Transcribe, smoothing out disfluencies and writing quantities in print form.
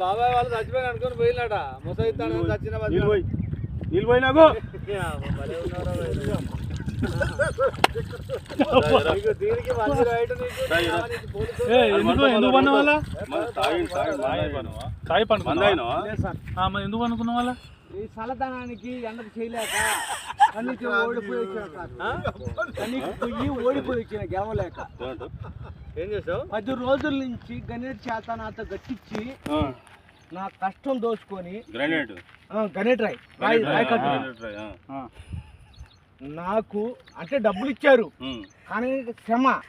బాబాయ్ వాళ్ళు చచ్చిపోయి అనుకుని పోయినాట ముసైతాను చచ్చిన నీళ్ళు పోయినాకు ఎందుకు పన్న వాళ్ళ కాయ పండుకున్నా ఎందుకు అనుకున్న వాళ్ళ ఈ చల్లదనానికి ఎండకు చేయలేక కన్నీకి ఓడిపోయి వచ్చిన గెవలేక ఏం చేసావు 10 రోజుల నుంచి గణేట్ చేత నాతో గట్టించి నా కష్టం దోచుకొని గణేట్ రాయి నాకు అంటే డబ్బులు ఇచ్చారు కానీ శ్రమ